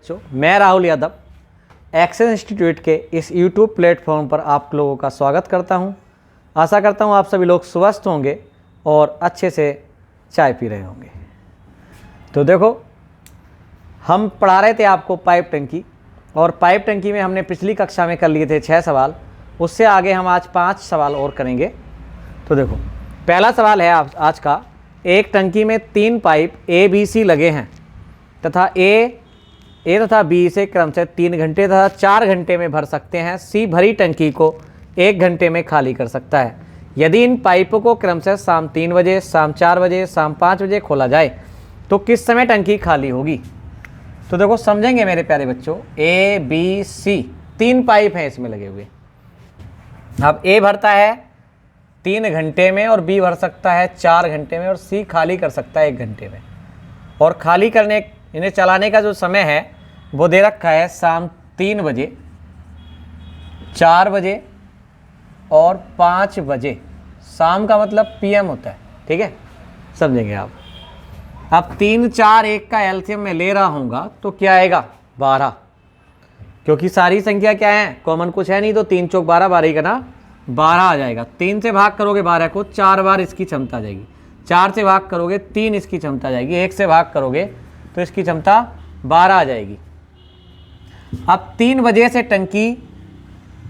मैं Rahul Yadav access institute के इस यूट्यूब प्लेटफॉर्म पर आप लोगों का स्वागत करता हूं। आशा करता हूं आप सभी लोग स्वस्थ होंगे और अच्छे से चाय पी रहे होंगे। तो देखो, हम पढ़ा रहे थे आपको पाइप टंकी, और पाइप टंकी में हमने पिछली कक्षा में कर लिए थे 6 सवाल। उससे आगे हम आज 5 सवाल और करेंगे। तो देखो, पहला सवाल है आज का, एक टंकी में 3 पाइप ए बी सी लगे हैं तथा ए तथा बी से क्रमशः 3 घंटे तथा 4 घंटे में भर सकते हैं। सी भरी टंकी को 1 घंटे में खाली कर सकता है। यदि इन पाइपों को क्रमशः शाम 3 बजे, शाम 4 बजे, शाम 5 बजे खोला जाए तो किस समय टंकी खाली होगी? तो देखो, समझेंगे मेरे प्यारे बच्चों। ए बी सी 3 पाइप हैं इसमें लगे हुए। अब ए भरता है 3 घंटे में और बी भर सकता है 4 घंटे में और सी खाली कर सकता है 1 घंटे में। और खाली करने, इन्हें चलाने का जो समय है वो दे रखा है शाम 3 बजे, 4 बजे और 5 बजे। शाम का मतलब पीएम होता है, ठीक है, समझेंगे आप। अब 3, 4, 1 का एलसीएम में ले रहा हूँगा तो क्या आएगा? 12, क्योंकि सारी संख्या क्या है, कॉमन कुछ है नहीं, तो 3 चौक 12, 12 ही का ना 12 आ जाएगा। 3 से भाग करोगे 12 को 4 बार इसकी क्षमता आ जाएगी। 4 से भाग करोगे 3 इसकी क्षमता आ जाएगी। 1 से भाग करोगे तो इसकी क्षमता 12 आ जाएगी। अब 3 बजे से टंकी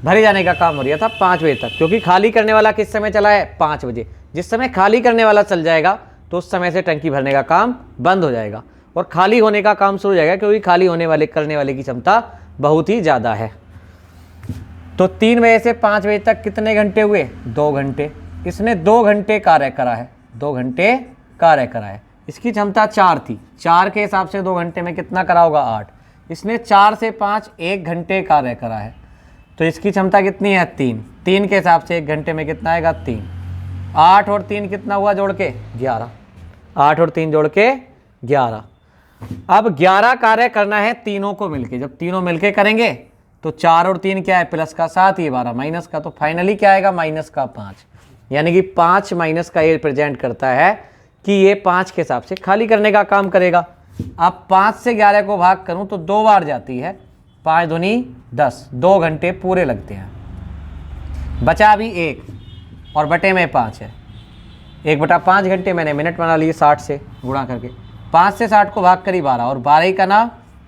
भरे जाने का काम हो रहा था 5 बजे तक, क्योंकि खाली करने वाला किस समय चला है? 5 बजे। जिस समय खाली करने वाला चल जाएगा तो उस समय से टंकी भरने का काम बंद हो जाएगा और खाली होने का काम शुरू हो जाएगा, क्योंकि खाली करने वाले की क्षमता बहुत ही ज़्यादा है। तो 3 बजे से 5 बजे तक कितने घंटे हुए? 2 घंटे। इसने 2 घंटे कार्य करा है, 2 घंटे कार्य करा है। इसकी क्षमता 4 थी, 4 के हिसाब से 2 घंटे में कितना करा होगा? 8। इसने 4 से 5 1 घंटे कार्य करा है, तो इसकी क्षमता कितनी है? 3। 3 के हिसाब से 1 घंटे में कितना आएगा? 3। 8 और 3 कितना हुआ जोड़ के? 11। 8 और 3 जोड़ के 11। अब 11 कार्य करना है तीनों को मिलके। जब तीनों मिलके करेंगे तो 4 और 3 क्या है? प्लस का 7, ये 12 माइनस का, तो फाइनली क्या आएगा? माइनस का 5। यानी कि 5 माइनस का ये रिप्रेजेंट करता है कि ये 5 के हिसाब से खाली करने का काम करेगा। अब 5 से 11 को भाग करूं तो 2 बार जाती है, 5 दूनी 10, 2 घंटे पूरे लगते हैं। बचा अभी 1 और बटे में 5 है। 1/5 घंटे मैंने मिनट बना लिए 60 से गुणा करके। 5 से 60 को भाग करी 12 और 12 का ना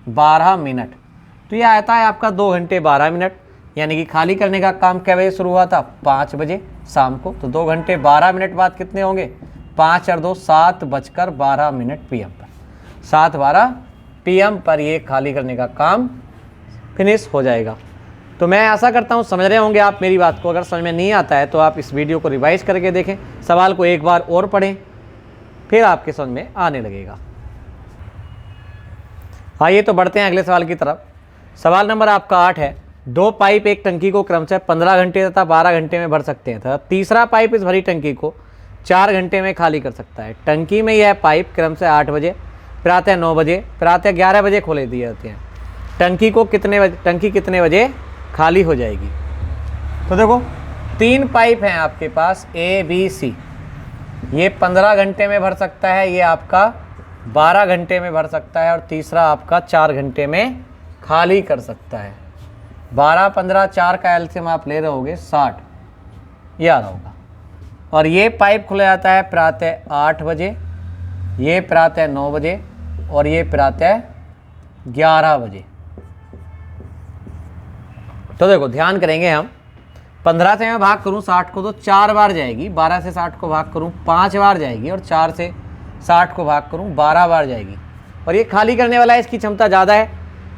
12 मिनट, तो ये आता है आपका 2 घंटे 12 मिनट। यानी कि खाली करने का काम क्या बजे शुरू हुआ था? 5 बजे शाम को। तो 2 घंटे 12 मिनट बाद कितने होंगे? 5 और 2 7:12 पीएम पर, 7:12 पीएम पर ये खाली करने का काम फिनिश हो जाएगा। तो मैं आशा करता हूँ समझ रहे होंगे आप मेरी बात को। अगर समझ में नहीं आता है तो आप इस वीडियो को रिवाइज करके देखें, सवाल को एक बार और पढ़ें, फिर आपके समझ में आने लगेगा। आइए तो बढ़ते हैं अगले सवाल की तरफ। सवाल नंबर आपका 8 है। 2 पाइप एक टंकी को क्रमशः 15 घंटे तथा 12 घंटे में भर सकते हैं तथा तीसरा पाइप इस भरी टंकी को 4 घंटे में खाली कर सकता है। टंकी में यह पाइप क्रमशः 8 बजे, प्रातः 9 बजे, प्रातः 11 बजे खोले दिए जाते हैं। टंकी कितने बजे खाली हो जाएगी? तो देखो, 3 पाइप हैं आपके पास ए बी सी। ये 15 घंटे में भर सकता है, ये आपका 12 घंटे में भर सकता है और तीसरा आपका 4 घंटे में खाली कर सकता है। 12, 15, 4 का एलसीएम आप ले रहे होगे 60, ये आ रहा होगा। और ये पाइप खुला जाता है प्रातः 8 बजे, ये प्रातः 9 बजे और ये प्रातः 11 बजे। तो देखो, ध्यान करेंगे हम। 15 से मैं भाग करूं 60 को तो 4 बार जाएगी, 12 से 60 को भाग करूं 5 बार जाएगी और 4 से 60 को भाग करूं 12 बार जाएगी। और ये खाली करने वाला है, इसकी क्षमता ज़्यादा है,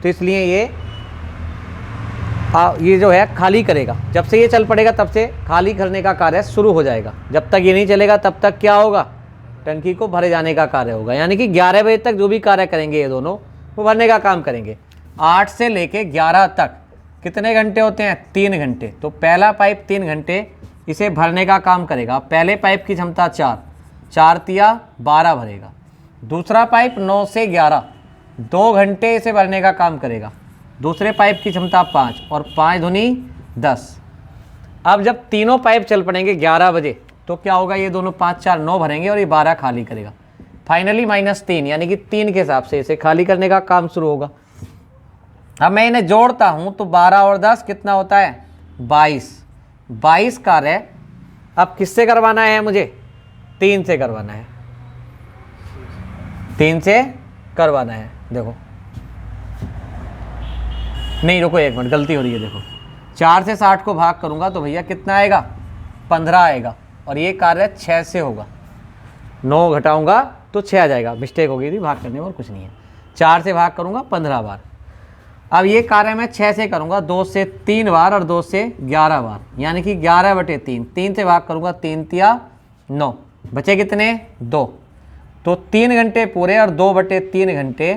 तो इसलिए ये जो है खाली करेगा। जब से ये चल पड़ेगा तब से खाली करने का कार्य शुरू हो जाएगा। जब तक ये नहीं चलेगा तब तक क्या होगा? टंकी को भरे जाने का कार्य होगा। यानी कि 11 बजे तक जो भी कार्य करेंगे ये दोनों, वो भरने का काम करेंगे। 8 से लेके 11 तक कितने घंटे होते हैं? 3 घंटे। तो पहला पाइप 3 घंटे इसे भरने का काम करेगा। पहले पाइप की क्षमता 4 तिया 12 भरेगा। दूसरा पाइप 9 से 11 2 घंटे इसे भरने का काम करेगा। दूसरे पाइप की क्षमता 5 और 5 दूनी 10। अब जब तीनों पाइप चल पड़ेंगे 11 बजे तो क्या होगा? ये दोनों 5, 4, 9 भरेंगे और ये 12 खाली करेगा। फाइनली -3, यानी कि 3 के हिसाब से इसे खाली करने का काम शुरू होगा। अब मैं इन्हें जोड़ता हूँ तो 12 और 10 कितना होता है 22 कार्य अब किससे करवाना है मुझे 3 से करवाना है, 3 से करवाना है। देखो नहीं रुको एक मिनट, गलती हो रही है। देखो 4 से 60 को भाग करूंगा तो भैया कितना आएगा 15 आएगा, और ये कार्य 6 से होगा। 9 घटाऊंगा तो 6 आ जाएगा, मिस्टेक हो गई थी भाग करने में और कुछ नहीं है। 4 से भाग करूंगा 15 बार। अब ये कार्य मैं 6 से करूंगा, 2 से 3 बार और 2 से 11 बार, यानी कि 11/3। 3 से भाग करूंगा 3 तिया 9, बचे कितने 2। तो 3 घंटे पूरे और 2/3 घंटे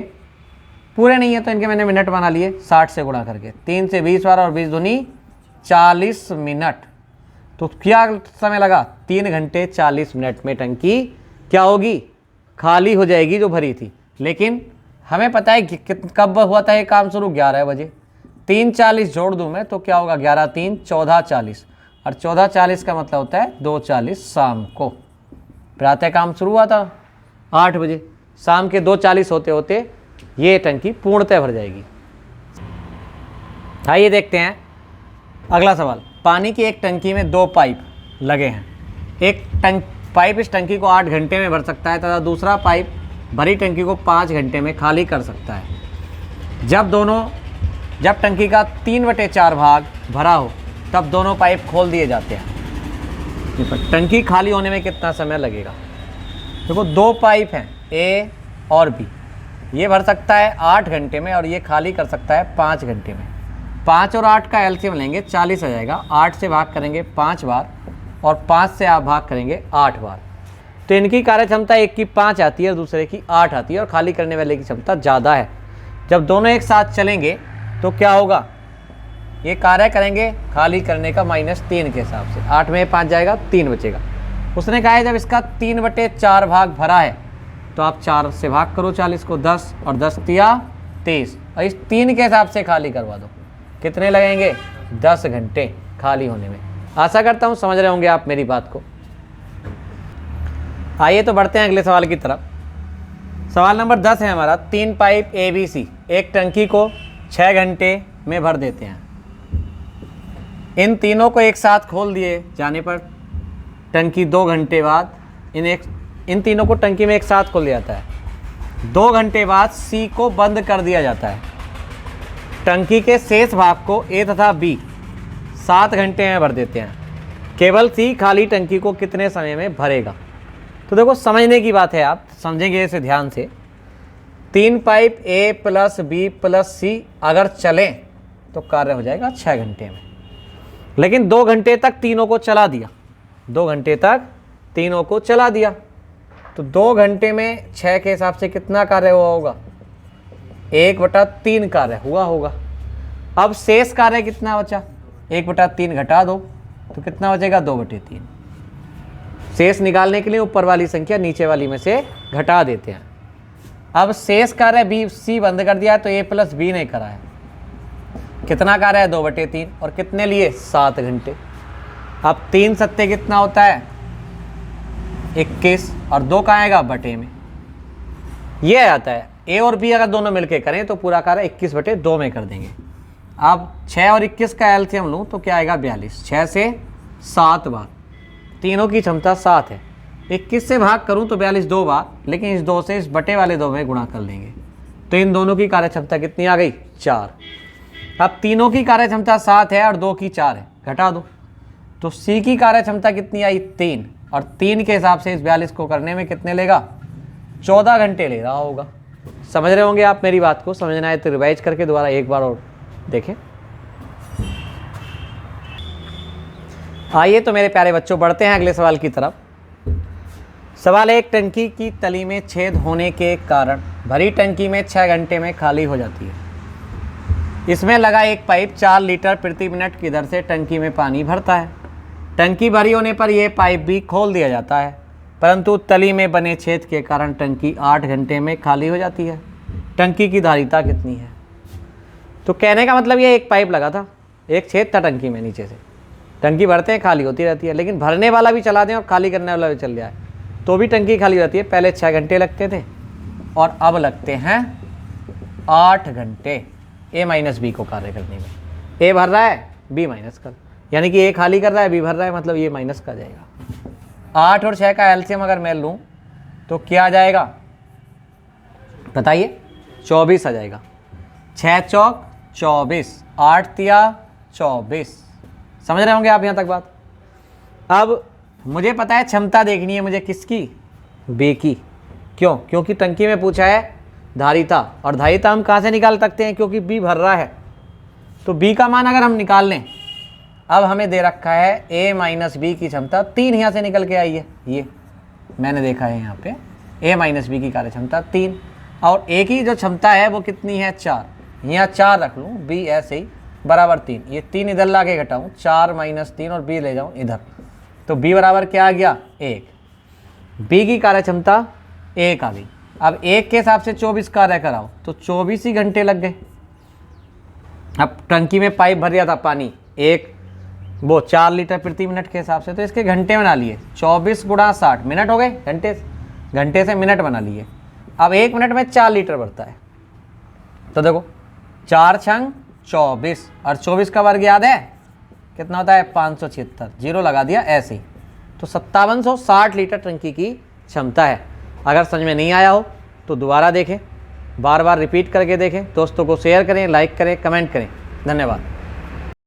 पूरे नहीं है तो इनके मैंने मिनट बना लिए 60 से गुणा करके। 3 से 20 बार और 20 दूनी 40 मिनट। तो क्या समय लगा 3 घंटे 40 मिनट में टंकी क्या होगी खाली हो जाएगी जो भरी थी। लेकिन हमें पता है कि कब हुआ था ये काम शुरू 11 बजे। 3:40 जोड़ दूं मैं तो क्या होगा 11 3 14:40, और 14:40 का मतलब होता है 2:40 शाम को। प्रातः काम शुरू हुआ था 8 बजे, शाम के 2:40 होते होते ये टंकी पूर्णतः भर जाएगी। आइए देखते हैं अगला सवाल। पानी की एक टंकी में 2 पाइप लगे हैं। एक पाइप इस टंकी को 8 घंटे में भर सकता है तथा दूसरा पाइप भरी टंकी को 5 घंटे में खाली कर सकता है। जब टंकी का 3/4 भाग भरा हो तब दोनों पाइप खोल दिए जाते हैं। टंकी खाली होने में कितना समय लगेगा। देखो 2 पाइप हैं ए और बी, ये भर सकता है 8 घंटे में और ये खाली कर सकता है 5 घंटे में। 5 और 8 का एलसीएम लेंगे 40 आ जाएगा। 8 से भाग करेंगे 5 बार और 5 से आप भाग करेंगे 8 बार। तो इनकी कार्य क्षमता एक की 5 आती है और दूसरे की 8 आती है, और खाली करने वाले की क्षमता ज़्यादा है। जब दोनों एक साथ चलेंगे तो क्या होगा, ये कार्य करेंगे खाली करने का -3 के हिसाब से। 8 में 5 जाएगा 3 बचेगा। उसने कहा है जब इसका 3/4 भाग भरा है तो आप 4 से भाग करो 40 को, 10 और 10 तिया 23, और इस 3 के हिसाब से खाली करवा दो। कितने लगेंगे 10 घंटे खाली होने में। आशा करता हूँ समझ रहे होंगे आप मेरी बात को। आइए तो बढ़ते हैं अगले सवाल की तरफ। सवाल नंबर 10 है हमारा। 3 पाइप ABC एक टंकी को 6 घंटे में भर देते हैं। इन तीनों को एक साथ खोल दिए जाने पर टंकी 2 घंटे बाद इन तीनों को टंकी में एक साथ खोल दिया जाता है। 2 घंटे बाद C को बंद कर दिया जाता है। टंकी के शेष भाग को A तथा B 7 घंटे में भर देते हैं। केवल C खाली टंकी को कितने समय में भरेगा। तो देखो समझने की बात है, आप समझेंगे इसे ध्यान से। 3 पाइप A + B + C अगर चलें तो कार्य हो जाएगा 6 घंटे में। लेकिन 2 घंटे तक तीनों को चला दिया, 2 घंटे तक तीनों को चला दिया, तो 2 घंटे में 6 के हिसाब से कितना कार्य हुआ होगा 1/3 कार्य हुआ होगा। अब शेष कार्य कितना बचा 1/3 घटा दो तो कितना बचेगा 2/3। शेष निकालने के लिए ऊपर वाली संख्या नीचे वाली में से घटा देते हैं। अब शेष कार्य B C बंद कर दिया तो A + B नहीं करा है। कितना कार्य है 2/3, और कितने लिए 7 घंटे। अब 3 सत्ते कितना होता है 21, और 2 कहाँ आएगा बटे में, ये आता है। A और B अगर दोनों मिलके करें तो पूरा कार्य 21/2 में कर देंगे। अब 6 और 21 का एलसीएम लूँ तो क्या आएगा 42। 6 से 7 बार, तीनों की क्षमता 7 है। 21 से भाग करूँ तो 42 2 बार, लेकिन इस 2 से इस बटे वाले 2 में गुणा कर लेंगे तो इन दोनों की कार्य क्षमता कितनी आ गई 4। अब तीनों की कार्य क्षमता 7 है और 2 की 4 है, घटा दो तो C की कार्य क्षमता कितनी आई 3, और 3 के हिसाब से इस 42 को करने में कितने लेगा 14 घंटे ले रहा होगा। समझ रहे होंगे आप मेरी बात को। समझना है तो रिवाइज करके दोबारा एक बार और देखें। आइए तो मेरे प्यारे बच्चों बढ़ते हैं अगले सवाल की तरफ। सवाल है, एक टंकी की तली में छेद होने के कारण भरी टंकी में 6 घंटे में खाली हो जाती है। इसमें लगा एक पाइप 4 लीटर प्रति मिनट की दर से टंकी में पानी भरता है। टंकी भरी होने पर यह पाइप भी खोल दिया जाता है, परंतु तली में बने छेद के कारण टंकी 8 घंटे में खाली हो जाती है। टंकी की धारिता कितनी है। तो कहने का मतलब ये एक पाइप लगा था, एक छेद था टंकी में नीचे से, टंकी भरते हैं खाली होती रहती है, लेकिन भरने वाला भी चला दें और खाली करने वाला भी चल जाए तो भी टंकी खाली रहती है। पहले 6 घंटे लगते थे और अब लगते हैं 8 घंटे। ए माइनस बी को कार्य करने में। ए भर रहा है, बी माइनस कर, यानी कि ए खाली कर रहा है, बी भर रहा है, मतलब ये माइनस का जाएगा। 8 और 6 का एलसीएम अगर मैं लूँ तो क्या आ जाएगा बताइए? 24 आ जाएगा। 6 चौक 24, 8 तिया 24। समझ रहे होंगे आप यहाँ तक बात? अब मुझे पता है क्षमता देखनी है मुझे किसकी? बी की। क्यों? क्योंकि टंकी में पूछा है धारिता, और धारिता हम कहाँ से निकाल सकते हैं? क्योंकि बी भर रहा है, तो बी का मान अगर हम निकाल लें, अब हमें दे रखा है ए माइनस बी की क्षमता 3 यहाँ से निकल के आई है, ये मैंने देखा है यहाँ पे ए माइनस बी की कार्य क्षमता 3, और ए की जो क्षमता है वो कितनी है? 4। यहाँ 4 रख लूँ, बी ऐसे ही बराबर 3, ये 3 इधर ला के घटाऊँ, 4 माइनस 3 और बी ले जाऊँ इधर, तो बी बराबर क्या आ गया? 1। बी की कार्य क्षमता 1 आ गई। अब 1 के हिसाब से 24 कार्य कराओ तो 24 ही घंटे लग गए। अब टंकी में पाइप भर दिया था पानी, वो 4 लीटर प्रति मिनट के हिसाब से, तो इसके घंटे बना लिए। 24 गुणा 60 मिनट हो गए, घंटे से मिनट बना लिए। अब 1 मिनट में 4 लीटर बढ़ता है, तो देखो 4 छंग 24, और 24 का वर्ग याद है कितना होता है? 576, जीरो लगा दिया ऐसे ही। तो 5760 लीटर टंकी की क्षमता है। अगर समझ में नहीं आया हो तो दोबारा देखें, बार बार रिपीट करके देखें, दोस्तों को शेयर करें, लाइक करें, कमेंट करें। धन्यवाद।